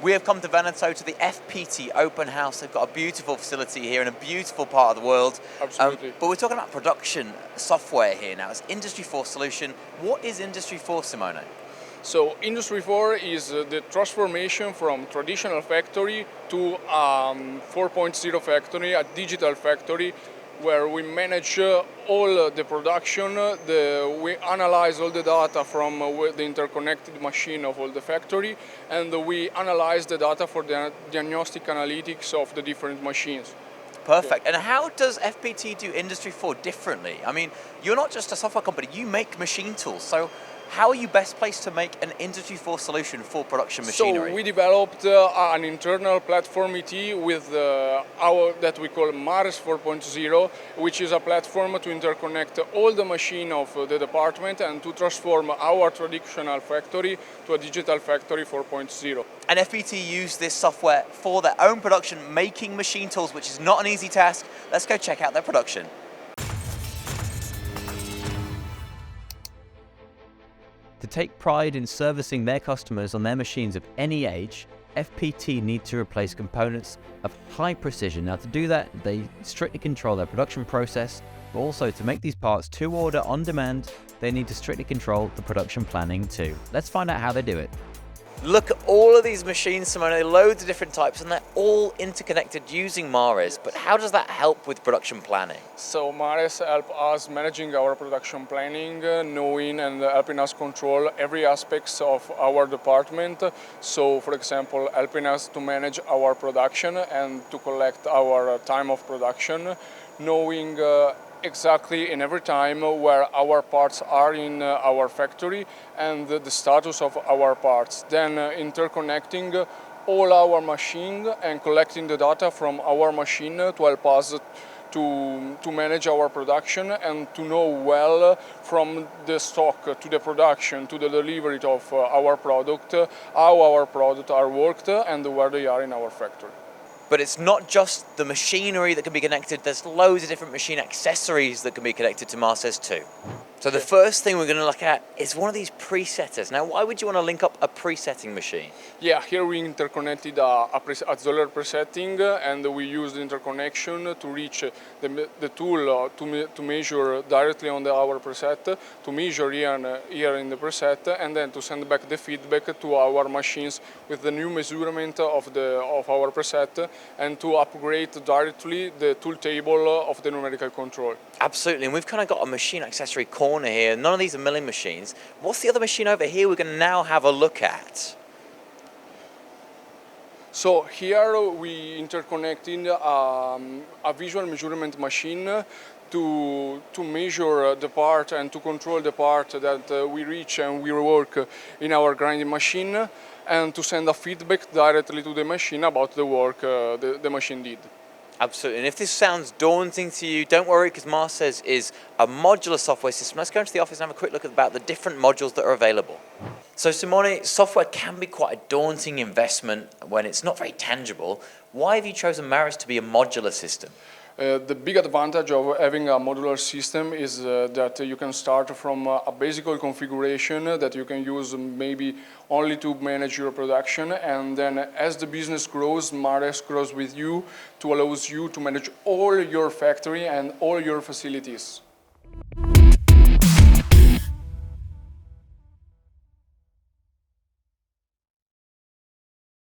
We have come to Veneto to the FPT Open House. They've got a beautiful facility here in a beautiful part of the world. Absolutely. But we're talking about production software here now. It's Industry 4 solution. What is Industry 4, Simone? So Industry 4 is the transformation from traditional factory to 4.0 factory, a digital factory, where we manage all the production, we analyze all the data from the interconnected machine of all the factory, and we analyze the data for the diagnostic analytics of the different machines. Perfect. And how does FPT do Industry 4 differently? I mean, you're not just a software company, you make machine tools. So how are you best placed to make an Industry 4 solution for production machinery? So we developed an internal platform ET with that we call Mares 4.0, which is a platform to interconnect all the machine of the department and to transform our traditional factory to a digital factory 4.0. And FPT use this software for their own production, making machine tools, which is not an easy task. Let's go check out their production. To take pride in servicing their customers on their machines of any age, FPT need to replace components of high precision. Now to do that, they strictly control their production process, but also to make these parts to order on demand, they need to strictly control the production planning too. Let's find out how they do it. Look at all of these machines, Simone, loads of different types, and they're all interconnected using Mares. But how does that help with production planning? So Mares help us managing our production planning, knowing and helping us control every aspect of our department. So, for example, helping us to manage our production and to collect our time of production, knowing exactly in every time where our parts are in our factory and the status of our parts. Then interconnecting all our machine and collecting the data from our machine to help us to manage our production and to know well from the stock to the production to the delivery of our product, how our products are worked and where they are in our factory. But it's not just the machinery that can be connected, there's loads of different machine accessories that can be connected to Mares too. So the first thing we're going to look at is one of these presetters. Now, why would you want to link up a presetting machine? Yeah, here we interconnected a solar presetting and we used interconnection to reach the tool to measure directly on our preset, to measure here in the preset, and then to send back the feedback to our machines with the new measurement of our preset and to upgrade directly the tool table of the numerical control. Absolutely, and we've kind of got a machine accessory corner here. None of these are milling machines. What's the other machine over here we're going to now have a look at? So here we interconnecting a visual measurement machine to measure the part and to control the part that we reach and we work in our grinding machine and to send a feedback directly to the machine about the work the machine did. Absolutely, and if this sounds daunting to you, don't worry, because Mares is a modular software system. Let's go into the office and have a quick look about the different modules that are available. So Simone, software can be quite a daunting investment when it's not very tangible. Why have you chosen Mares to be a modular system? The big advantage of having a modular system is that you can start from a basic configuration that you can use maybe only to manage your production, and then as the business grows, Mares grows with you to allow you to manage all your factory and all your facilities.